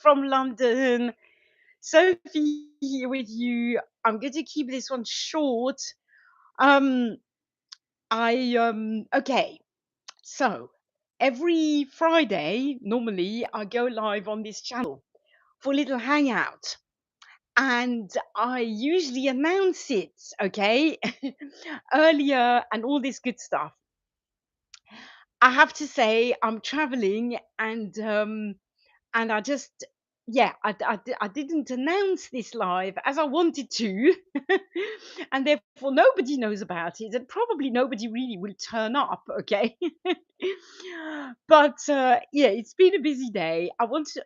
from London. Sophie here with you. I'm going to keep this one short. Um, okay. So every Friday, normally I go live on this channel for a little hangout, and I usually announce it, okay, earlier and all this good stuff. I have to say I'm traveling, and I just, yeah, I didn't announce this live as I wanted to, and therefore nobody knows about it, and probably nobody really will turn up, okay? But yeah, it's been a busy day. I wanted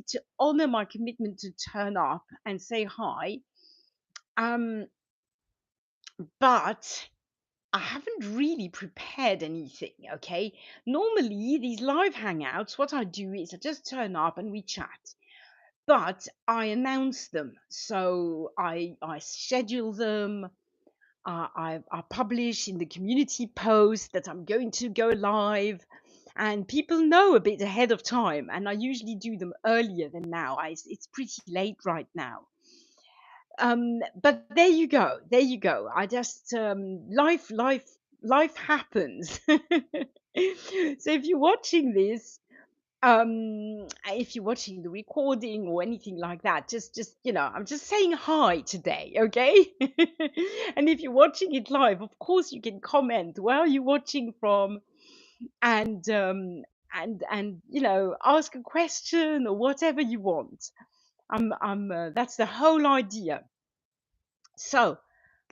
to honor my commitment to turn up and say hi. Um, but I haven't really prepared anything, okay? Normally, these live hangouts, what I do is I just turn up and we chat, but I announce them. So I schedule them. I publish in the community post that I'm going to go live, and people know a bit ahead of time. And I usually do them earlier than now. It's pretty late right now. But there you go. There you go. I just life happens. So if you're watching this, if you're watching the recording or anything like that, just I'm just saying hi today, okay? And if you're watching it live, of course you can comment where are you watching from, and ask a question or whatever you want. I'm That's the whole idea. So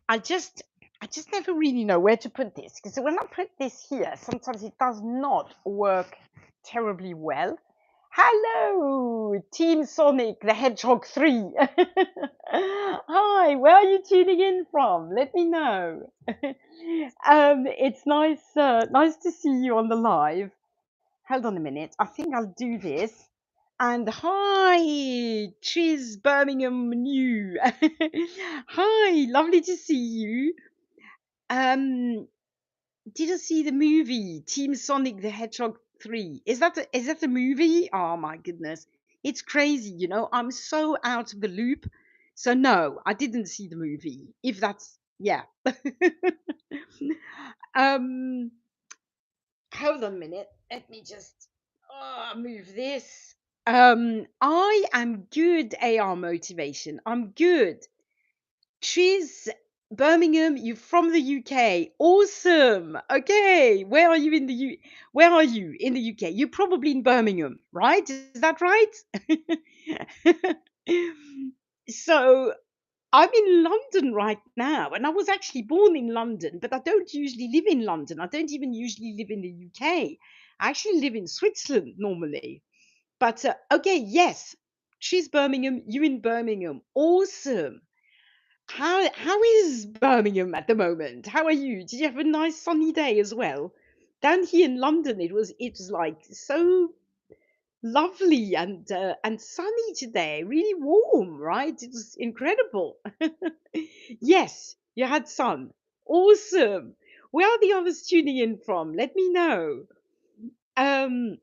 I just I just never really know where to put this, because when I put this here, sometimes it does not work terribly well. Hello, Team Sonic the Hedgehog 3. Hi, where are you tuning in from? Let me know. It's nice to see you on the live. Hold on a minute. I think I'll do this. And hi, Chiz Birmingham New. Hi, lovely to see you. Um, did you see the movie Team Sonic the Hedgehog 3? Is that a movie? Oh my goodness. It's crazy, I'm so out of the loop. So no, I didn't see the movie. If that's yeah. um Hold on a minute. Let me just move this. I am good, AR motivation. I'm good. She's Birmingham. You're from the UK. Awesome. Okay. Where are you in the UK? You're probably in Birmingham, right? Is that right? So I'm in London right now, and I was actually born in London, but I don't usually live in London. I don't even usually live in the UK. I actually live in Switzerland normally. But okay, yes, she's Birmingham, you in Birmingham. Awesome. How is Birmingham at the moment? How are you? Did you have a nice sunny day as well? Down here in London, it was like so lovely and sunny today, really warm, right? It was incredible. Yes, you had sun. Awesome. Where are the others tuning in from? Let me know. Um,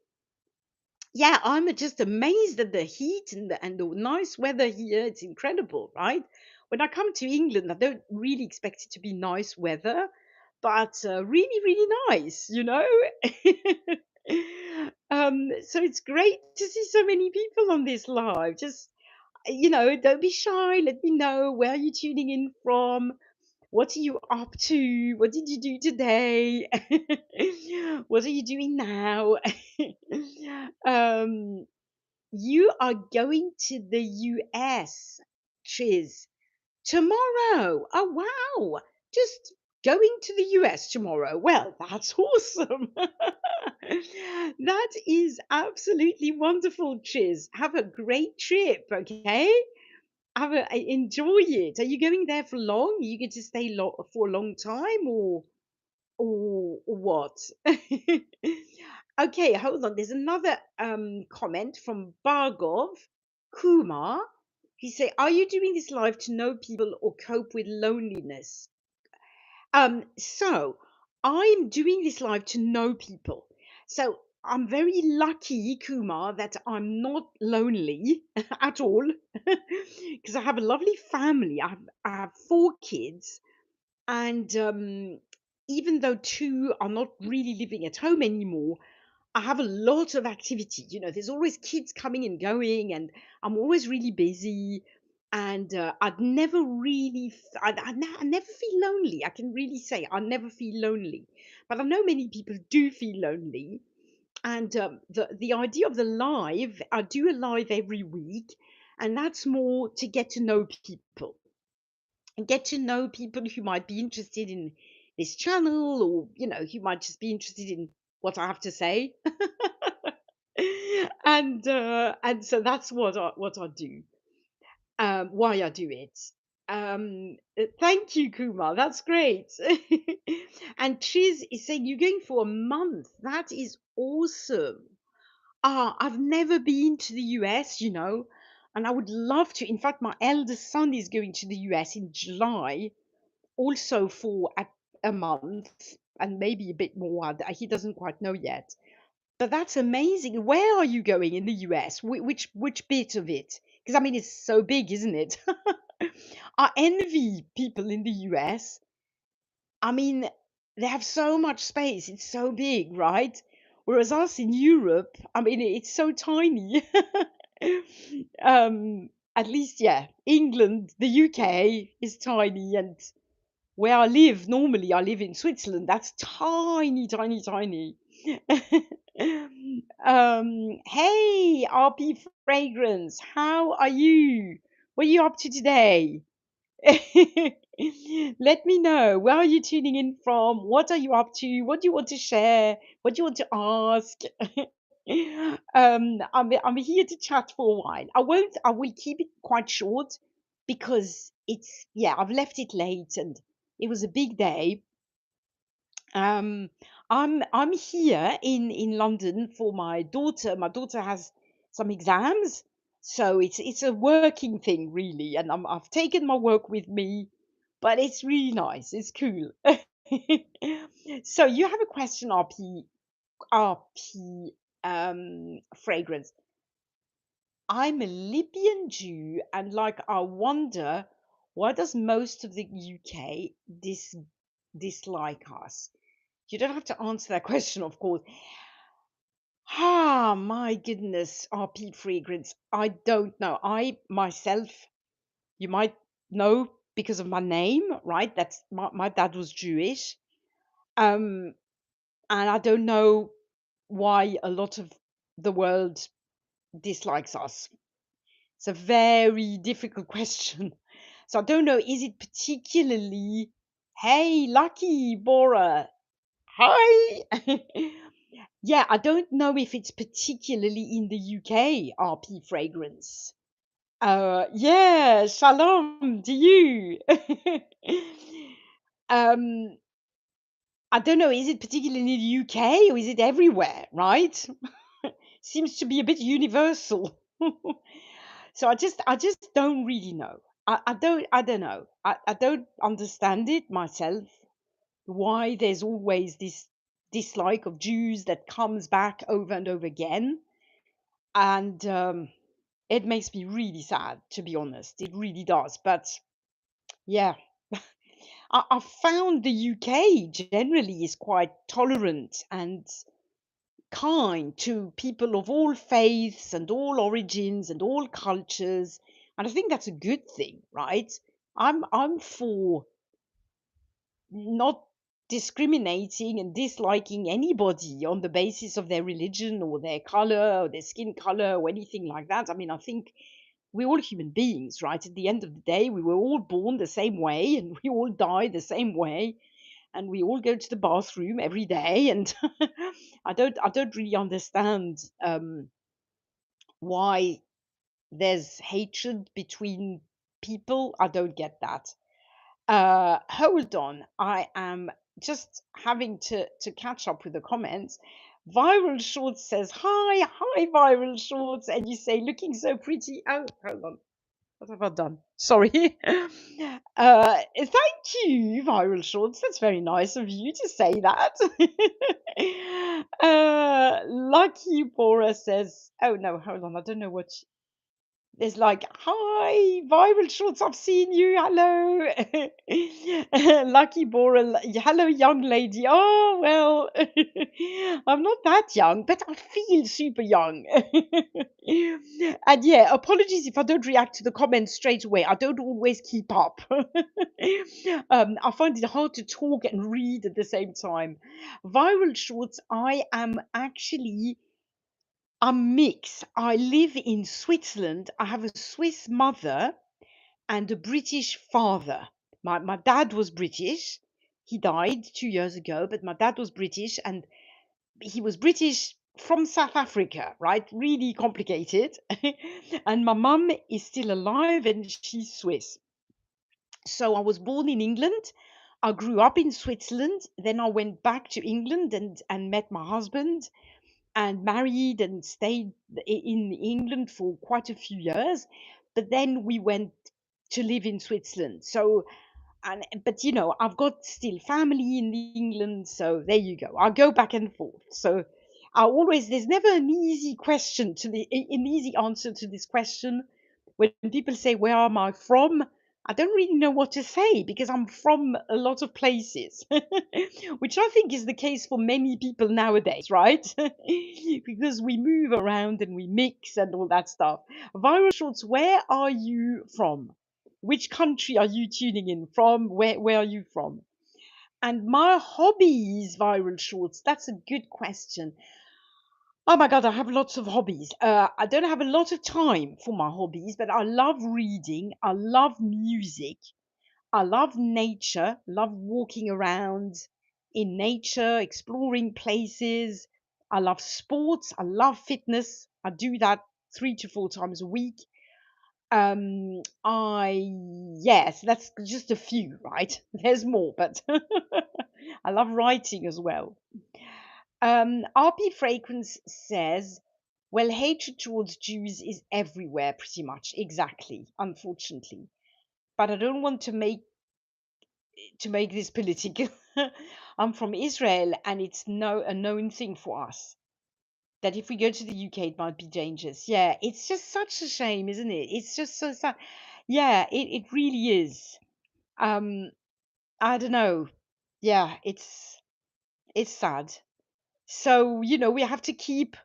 yeah, I'm just amazed at the heat and the nice weather here. It's incredible, right? When I come to England, I don't really expect it to be nice weather, but really, really nice. So it's great to see so many people on this live. Just, don't be shy. Let me know where are you tuning in from. What are you up to? What did you do today? What are you doing now? um, you are going to the US, Chiz, tomorrow. Oh, wow. Just going to the US tomorrow. Well, that's awesome. That is absolutely wonderful, Chiz. Have a great trip, okay? Enjoy it. Are you going there for long? You get to stay for a long time, or what? Okay, hold on. There's another comment from Bargov Kumar. He say, "Are you doing this live to know people or cope with loneliness?" So I'm doing this live to know people. So I'm very lucky, Kumar, that I'm not lonely at all because I have a lovely family. I have 4 kids, and even though 2 are not really living at home anymore, I have a lot of activity. There's always kids coming and going, and I'm always really busy. And I'd never really, I never feel lonely. I can really say I never feel lonely. But I know many people do feel lonely. And the idea of the live, I do a live every week, and that's more to get to know people and get to know people who might be interested in this channel, or who might just be interested in what I have to say. And so that's what I do, why I do it. Thank you, Kumar. That's great. And Chiz is saying you're going for a month. That is awesome. I've never been to the US, and I would love to. In fact, my eldest son is going to the US in July, also for a month and maybe a bit more. He doesn't quite know yet. But that's amazing. Where are you going in the US? Which bit of it? Because I mean, it's so big, isn't it? I envy people in the US. I mean, they have so much space. It's so big, right? Whereas us in Europe, I mean, it's so tiny. At least, yeah, England, the UK is tiny, and where I live, normally I live in Switzerland. That's tiny, tiny, tiny. Hey, RP Fragrance, how are you? What are you up to today? Let me know. Where are you tuning in from? What are you up to? What do you want to share? What do you want to ask? I'm here to chat for a while. I will keep it quite short because yeah, I've left it late and it was a big day. Um, I'm here in London for my daughter. My daughter has some exams, so it's a working thing really, and I've taken my work with me, but it's really nice. It's cool. So you have a question, RP fragrance. I'm a Libyan Jew, and like I wonder, why does most of the UK dislike us? You don't have to answer that question, of course. Ah, my goodness, RP fragrance. I don't know. I myself, you might know because of my name, right? That's my dad was Jewish. Um, and I don't know why a lot of the world dislikes us. It's a very difficult question. So I don't know, is it particularly, hey, lucky Bora, hi. Yeah, I don't know if it's particularly in the UK, RP fragrance. Yeah, shalom to you. um, I don't know, is it particularly in the UK or is it everywhere, right? Seems to be a bit universal. So I just don't really know. I don't know. I don't understand it myself, why there's always this dislike of Jews that comes back over and over again. And it makes me really sad, to be honest. It really does. But yeah, I found the UK generally is quite tolerant and kind to people of all faiths and all origins and all cultures. And I think that's a good thing, right? I'm for not discriminating and disliking anybody on the basis of their religion or their color or their skin color or anything like that. I mean, I think we're all human beings, right? At the end of the day, we were all born the same way and we all die the same way and we all go to the bathroom every day. And I don't really understand why there's hatred between people. I don't get that. Hold on. I am just having to catch up with the comments. Viral Shorts says, hi, hi, Viral Shorts. And you say, looking so pretty. Oh, hold on. What have I done? Sorry. Thank you, Viral Shorts. That's very nice of you to say that. Lucky Bora says, oh no, hold on. I don't know what. There's like, hi, Viral Shorts, I've seen you. Hello. Lucky Bora, hello, young lady. Oh, well, I'm not that young, but I feel super young. And yeah, apologies if I don't react to the comments straight away. I don't always keep up. I find it hard to talk and read at the same time. Viral Shorts, I am actually a mix. I live in Switzerland. I have a Swiss mother and a British father. My dad was British. He died 2 years ago, but my dad was British and he was British from South Africa, right? Really complicated. And my mum is still alive and she's Swiss. So I was born in England. I grew up in Switzerland. Then I went back to England and met my husband and married and stayed in England for quite a few years. But then we went to live in Switzerland. So, and but I've got still family in England, so there you go. I go back and forth. So I always there's never an easy question to an easy answer to this question. When people say where am I from, I don't really know what to say because I'm from a lot of places, which I think is the case for many people nowadays, right? Because we move around and we mix and all that stuff. Viral Shorts, where are you from? Which country are you tuning in from? Where are you from? And my hobbies, Viral Shorts, that's a good question. Oh my God, I have lots of hobbies. I don't have a lot of time for my hobbies, but I love reading. I love music. I love nature, love walking around in nature, exploring places. I love sports. I love fitness. I do that 3 to 4 times a week. Yes, that's just a few, right? There's more, but I love writing as well. RP Fragrance says, well, hatred towards Jews is everywhere, pretty much. Exactly, unfortunately. But I don't want to make this political. I'm from Israel, and it's a known thing for us that if we go to the UK, it might be dangerous. Yeah, it's just such a shame, isn't it? It's just so sad. Yeah, it really is. Um, I don't know. Yeah, it's sad. So we have to keep.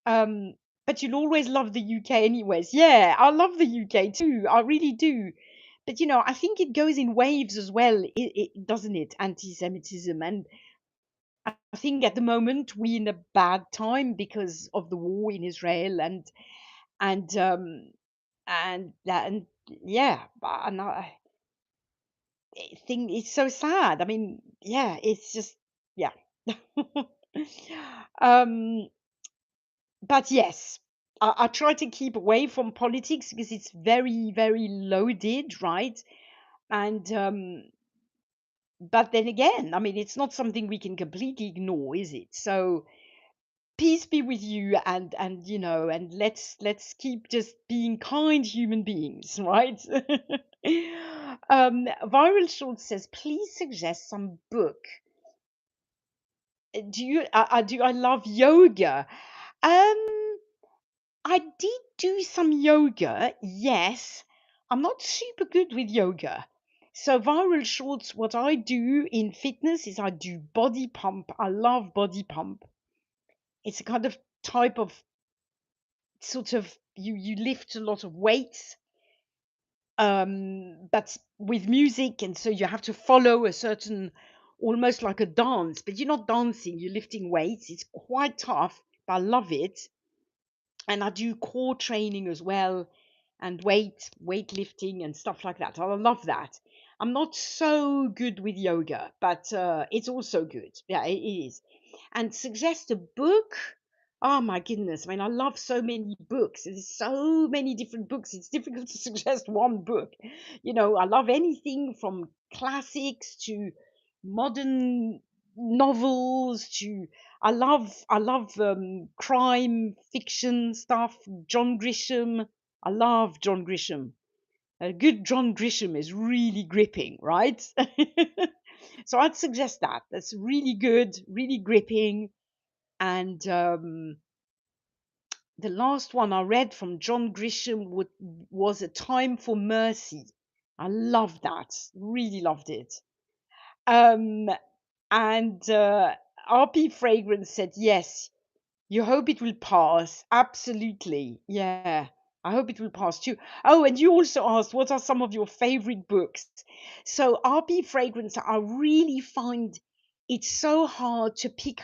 Um, but you'll always love the UK anyways. Yeah, I love the UK too. I really do. But I think it goes in waves as well, it doesn't it? Anti-Semitism, and I think at the moment we're in a bad time because of the war in Israel and and yeah, and I think it's so sad. I mean, yeah, it's just yeah. um, but yes, I try to keep away from politics because it's very, very loaded, right? And but then again, I mean, it's not something we can completely ignore, is it? So peace be with you, and let's keep just being kind human beings, right? Viral Short says, please suggest some book. Do I love yoga? Um, I did do some yoga, yes. I'm not super good with yoga. So, Viral Shorts, what I do in fitness is I do body pump. I love body pump. It's a kind of type of sort of you lift a lot of weights, but with music, and so you have to follow a certain, almost like a dance, but you're not dancing, you're lifting weights. It's quite tough, but I love it. And I do core training as well, and weightlifting and stuff like that. I love that. I'm not so good with yoga, but it's also good. Yeah, it is. And suggest a book. Oh my goodness! I mean, I love so many books. There's so many different books. It's difficult to suggest one book. I love anything from classics to modern novels to I love crime fiction stuff. John Grisham. I love John Grisham. A good John Grisham is really gripping, right? So I'd suggest that. That's really good, really gripping. And the last one I read from John Grisham was A Time for Mercy. I loved that. Really loved it. Um, and RP Fragrance said, yes, you hope it will pass. Absolutely. Yeah. I hope it will pass too. Oh, and you also asked, what are some of your favorite books? So, RP Fragrance, I really find it's so hard to pick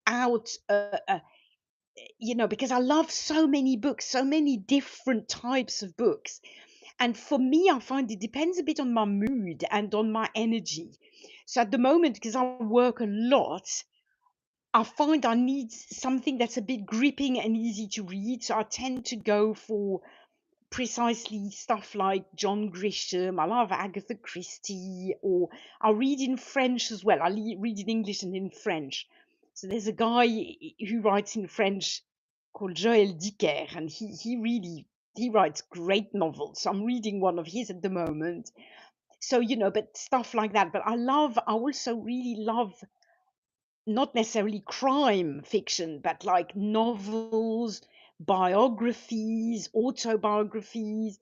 out, because I love so many books, so many different types of books. And for me, I find it depends a bit on my mood and on my energy. So, at the moment, because I work a lot, I find I need something that's a bit gripping and easy to read. So I tend to go for precisely stuff like John Grisham. I love Agatha Christie, or I'll read in French as well. Read in English and in French. So there's a guy who writes in French called Joël Dicker, and he writes great novels. So I'm reading one of his at the moment. So but stuff like that. But I also really love not necessarily crime fiction, but like novels, biographies, autobiographies.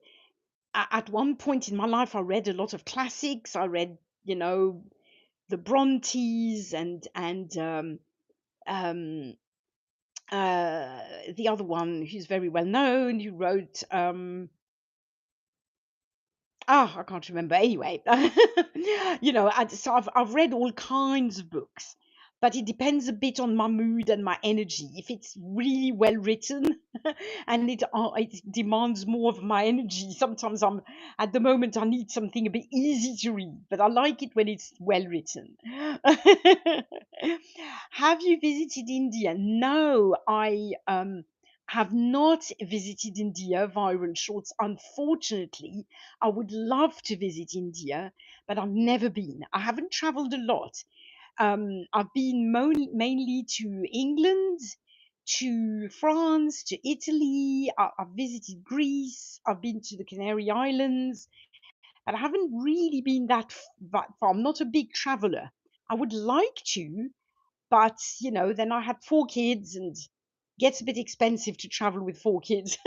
At one point in my life, I read a lot of classics. I read, the Brontes and um, uh, the other one who's very well known, who wrote I can't remember. Anyway, so I've read all kinds of books, but it depends a bit on my mood and my energy. If it's really well written, and it demands more of my energy, sometimes at the moment I need something a bit easy to read, but I like it when it's well written. Have you visited India? No, I have not visited India. Viral Shorts, unfortunately. I would love to visit India, but I've never been. I haven't traveled a lot. I've been mainly to England, to France, to Italy. I've visited Greece. I've been to the Canary Islands, but I haven't really been that far. I'm not a big traveler. I would like to, but then I had 4 kids, and gets a bit expensive to travel with 4 kids.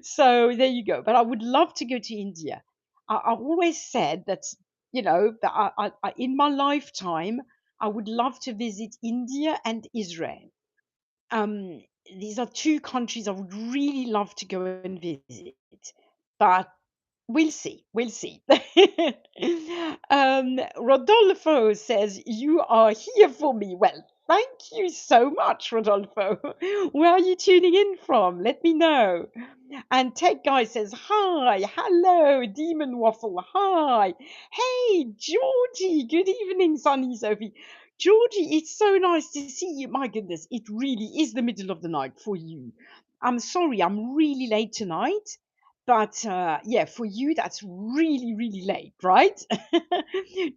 So there you go. But I would love to go to India. I've always said that that in my lifetime I would love to visit India and Israel. Um, these are two countries I would really love to go and visit, but we'll see. We'll see. Rodolfo says, you are here for me. Well, thank you so much, Rodolfo. Where are you tuning in from? Let me know. And Tech Guy says, hi, hello, Demon Waffle, hi. Hey, Georgie, good evening, Sunny Sophie. Georgie, it's so nice to see you. My goodness, it really is the middle of the night for you. I'm sorry, I'm really late tonight. But yeah, for you, that's really, really late, right?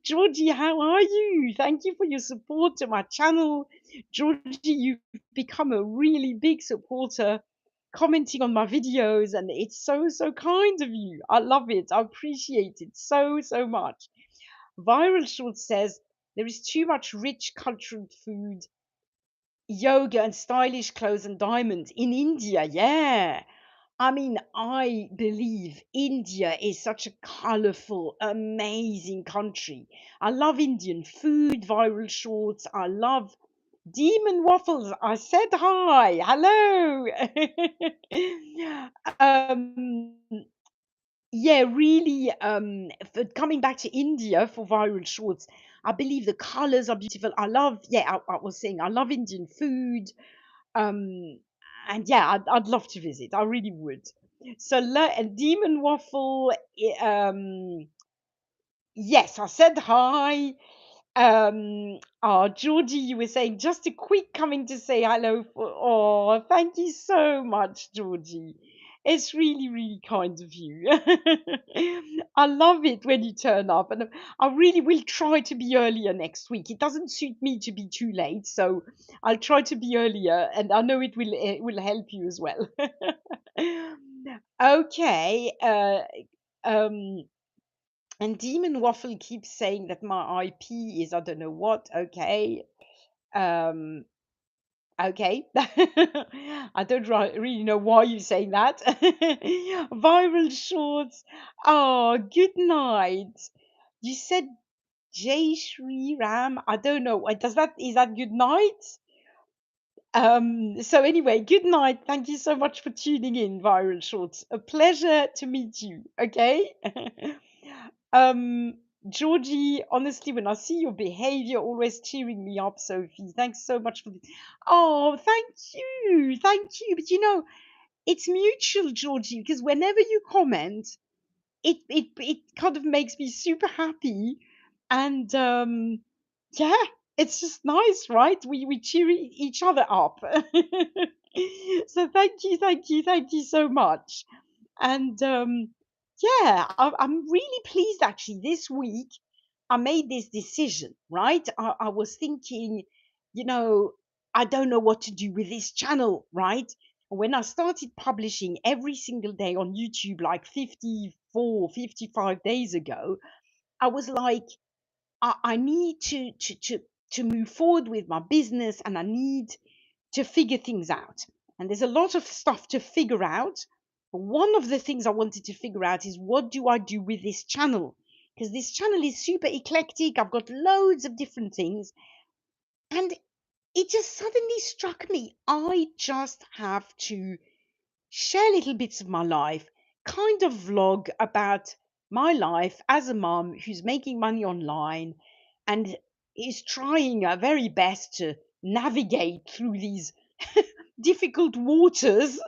Georgie, how are you? Thank you for your support to my channel. Georgie, you've become a really big supporter, commenting on my videos, and it's so, so kind of you. I love it. I appreciate it so, so much. Viral Short says, there is too much rich cultural food, yoga, and stylish clothes and diamonds in India. Yeah. I mean, I believe India is such a colorful, amazing country. I love Indian food, Viral Shorts. I love Demon Waffles. I said hi. Hello. um, yeah, really. For coming back to India for Viral Shorts, I believe the colors are beautiful. Yeah, I was saying, I love Indian food. Um, and yeah, I'd love to visit. I really would. So, Demon Waffle, yes, I said hi. Georgie, you were saying just a quick coming to say hello. Thank you so much, Georgie. It's really, really kind of you. I love it when you turn up, and I really will try to be earlier next week. It doesn't suit me to be too late, so I'll try to be earlier, and I know it will help you as well. Okay. Um, and Demon Waffle keeps saying that my IP is I don't know what. Okay. Um, okay. I don't really know why you're saying that. Viral shorts. Oh, good night. You said Jai Shri Ram. I don't know. Does that is that good night? So anyway, good night. Thank you so much for tuning in, Viral Shorts. A pleasure to meet you. Okay. um, Georgie, honestly, when I see your behavior, always cheering me up, Sophie. Thanks so much for this. Oh, thank you. But it's mutual, Georgie, because whenever you comment, it kind of makes me super happy, and yeah, it's just nice, right? We cheer each other up. So thank you so much. And yeah, I'm really pleased actually. This week I made this decision, right? I was thinking, you know, I don't know what to do with this channel, right? When I started publishing every single day on YouTube, like 54, 55 days ago, I was like, I need to move forward with my business, and I need to figure things out. And there's a lot of stuff to figure out. But one of the things I wanted to figure out is what do I do with this channel? Because this channel is super eclectic. I've got loads of different things. And it just suddenly struck me. I just have to share little bits of my life, kind of vlog about my life as a mum who's making money online and is trying her very best to navigate through these difficult waters.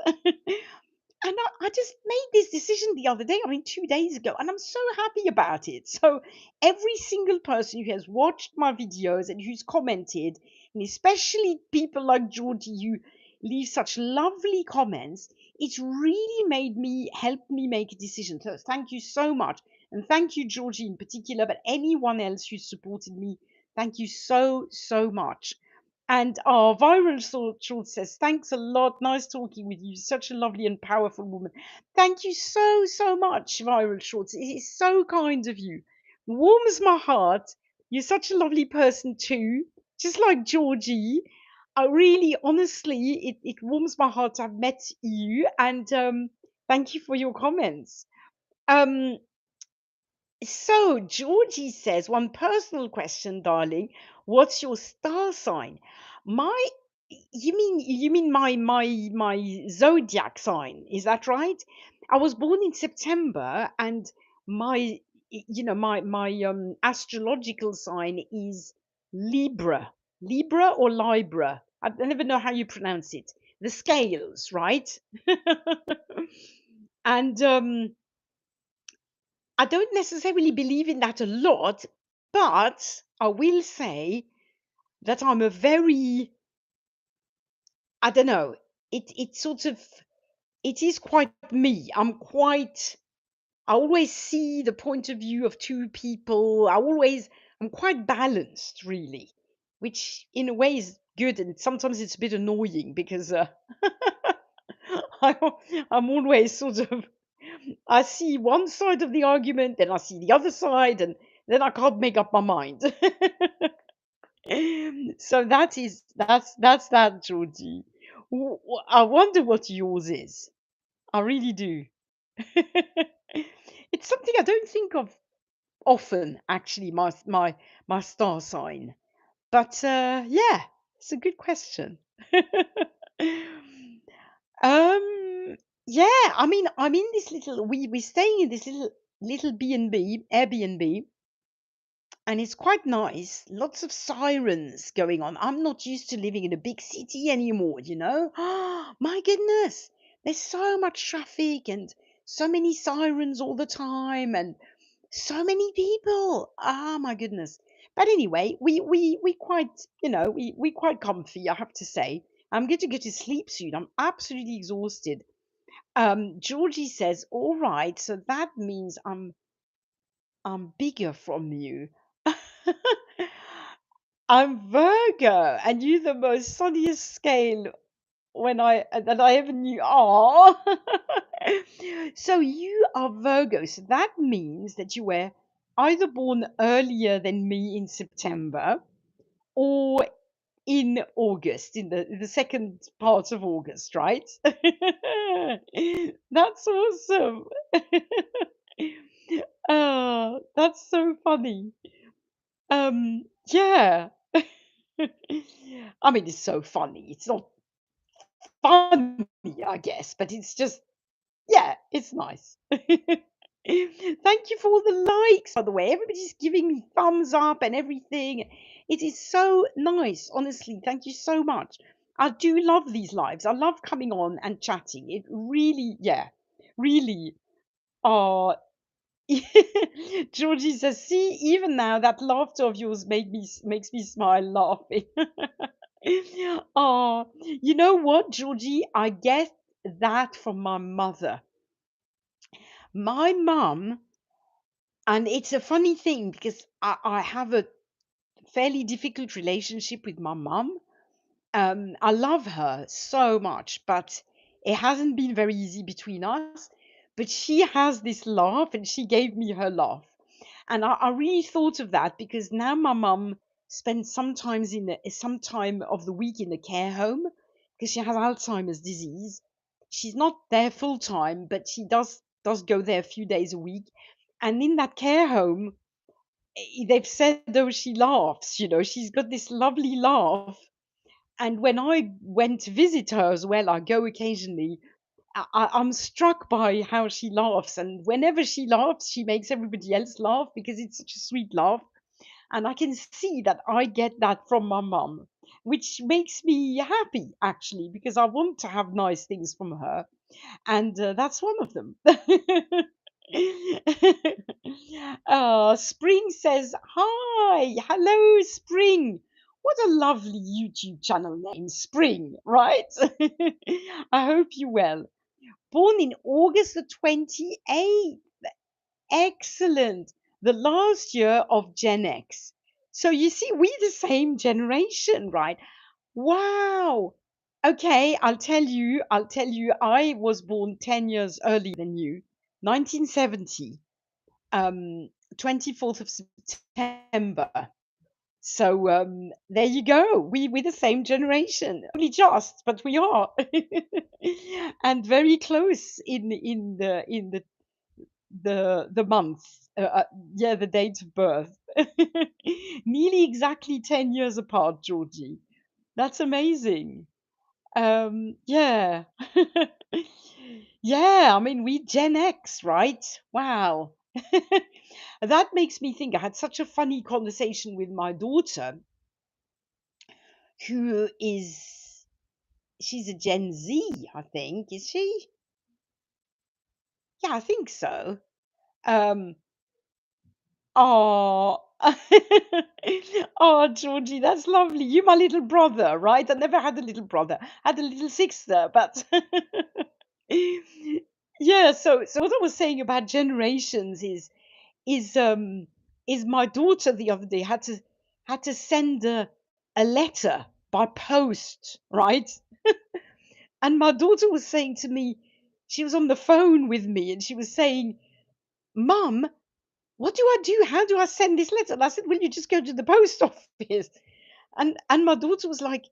And I just made this decision the other day, I mean, 2 days ago, and I'm so happy about it. So, every single person who has watched my videos and who's commented, and especially people like Georgie who leave such lovely comments, it's really made me help me make a decision. So, thank you so much. And thank you, Georgie, in particular, but anyone else who supported me, thank you so, so much. And our viral short says, thanks a lot. Nice talking with you. Such a lovely and powerful woman. Thank you so, so much, viral shorts. It is so kind of you. Warms my heart. You're such a lovely person too. Just like Georgie. I really, honestly, it warms my heart to have met you. And thank you for your comments. Um, so Georgie says, one personal question, darling. What's your star sign? My, you mean my zodiac sign? Is that right? I was born in September, and my my astrological sign is Libra. Libra or Libra? I never know how you pronounce it. The scales, right? And I don't necessarily believe in that a lot, but I will say that I'm a very, I don't know, it sort of, it is quite me. I always see the point of view of two people. I'm quite balanced, really, which in a way is good. And sometimes it's a bit annoying because I, I'm always sort of, I see one side of the argument, then I see the other side, and then I can't make up my mind. So that's that, Georgie. I wonder what yours is. I really do. It's something I don't think of often, actually. My star sign, but yeah, it's a good question. um, yeah, I mean, I'm in this little. We're staying in this little B&B, Airbnb, and it's quite nice. Lots of sirens going on. I'm not used to living in a big city anymore, you know? My goodness. There's so much traffic and so many sirens all the time and so many people. Ah, my goodness. But anyway, we quite, we quite comfy, I have to say. I'm going to go to sleep soon. I'm absolutely exhausted. Georgie says, "All right, so that means I'm bigger from you." I'm Virgo, and you the most sunniest scale. when I that I ever knew. Oh, so you are Virgo. So that means that you were either born earlier than me in September or in August, in the second part of August, right? That's awesome. Oh, that's so funny. Yeah. I mean, it's so funny. It's not funny, I guess, but it's just, yeah, it's nice. Thank you for all the likes, by the way. Everybody's giving me thumbs up and everything. It is so nice, honestly. Thank you so much. I do love these lives. I love coming on and chatting. It really, yeah, really. Oh, Georgie says, "See, even now that laughter of yours makes me smile laughing." Oh, you know what, Georgie? I get that from my mother. My mum, and it's a funny thing because I have a fairly difficult relationship with my mum. I love her so much, but it hasn't been very easy between us. But she has this laugh, and she gave me her laugh. And I really thought of that because now my mum spends some time of the week in a care home because she has Alzheimer's disease. She's not there full time, but she does go there a few days a week. And in that care home, they've said though she laughs, she's got this lovely laugh. And when I went to visit her as well, I go occasionally. I'm struck by how she laughs, and whenever she laughs, she makes everybody else laugh because it's such a sweet laugh. And I can see that I get that from my mum, which makes me happy actually because I want to have nice things from her, and that's one of them. Spring says, "Hi, hello, Spring. What a lovely YouTube channel name, Spring, right?" I hope you're well. Born in August the 28th. Excellent. The last year of Gen X. So you see, we the same generation, right? Wow. Okay, I'll tell you, I was born 10 years earlier than you, 1970, 24th of September. So there you go. We're the same generation. Only just, but we are. And very close in the month. Yeah, the date of birth. Nearly exactly 10 years apart, Georgie. That's amazing. Yeah. Yeah, I mean, we Gen X, right? Wow. That makes me think I had such a funny conversation with my daughter, who is, she's a Gen Z, I think. Is she? Yeah, I think so. Um, oh, oh, Georgie, that's lovely. You, my little brother, right? I never had a little brother. I had a little sister, but yeah. So what I was saying about generations is um is my daughter the other day had to send a letter by post, right? And my daughter was saying to me, she was on the phone with me, and she was saying, "Mum, what do I do? How do I send this letter?" And I said, "Well, you just go to the post office." And my daughter was like,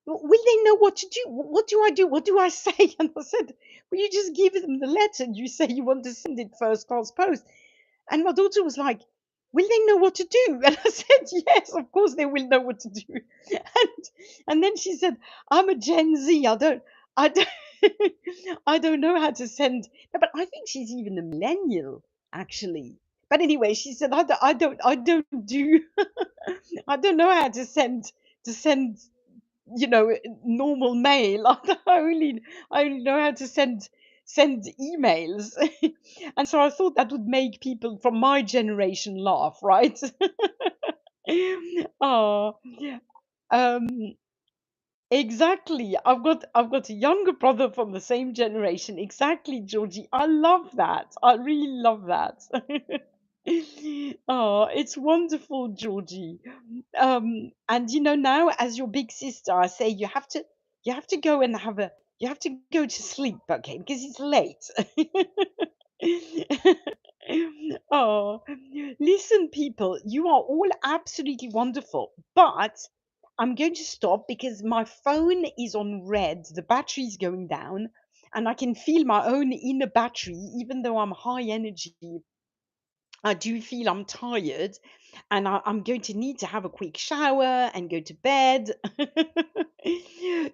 Will they know what to do? What do I do? What do I say?" And I said, "Well, you just give them the letter and you say you want to send it first class post." And my daughter was like, "Will they know what to do?" And I said, "Yes, of course they will know what to do." And then she said, "I'm a Gen Z. I don't I don't know how to send." No, but I think she's even a millennial, actually. But anyway, she said, I don't do I don't know how to send normal mail. I only know how to send emails. And so I thought that would make people from my generation laugh, right? Oh, um, exactly. I've got a younger brother from the same generation. Exactly, Georgie. I love that. I really love that. Oh, it's wonderful, Georgie. And now as your big sister, I say you have to. You have to go and have a you have to go to sleep, okay, because it's late. Oh, listen, people, you are all absolutely wonderful, but I'm going to stop because my phone is on red, the battery is going down, and I can feel my own inner battery, even though I'm high energy. I do feel I'm tired, and I'm going to need to have a quick shower and go to bed.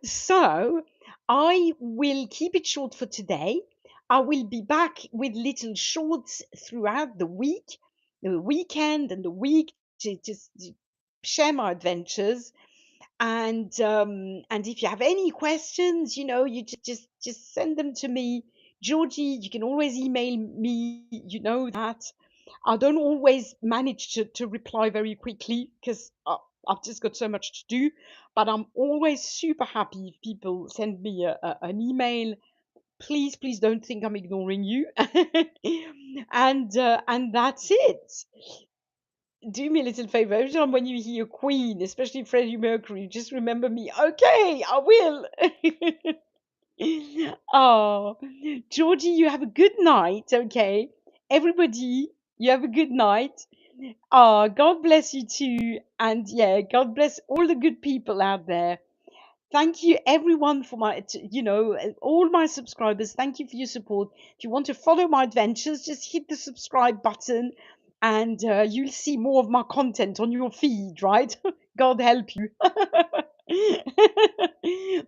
So I will keep it short for today. I will be back with little shorts throughout the week, the weekend, and the week to just to share my adventures. And if you have any questions, you just send them to me. Georgie, you can always email me, you know that. I don't always manage to reply very quickly because I've just got so much to do, but I'm always super happy if people send me an email. Please, please don't think I'm ignoring you. And that's it. Do me a little favor. Every time when you hear Queen, especially Freddie Mercury, just remember me. Okay, I will. Oh, Georgie, you have a good night. Okay, everybody, you have a good night. Oh, God bless you too. And yeah, God bless all the good people out there. Thank you, everyone, for all my subscribers. Thank you for your support. If you want to follow my adventures, just hit the subscribe button and you'll see more of my content on your feed, right? God help you.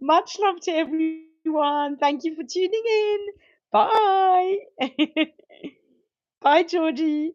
Much love to everyone. Thank you for tuning in. Bye. Bye, Georgie.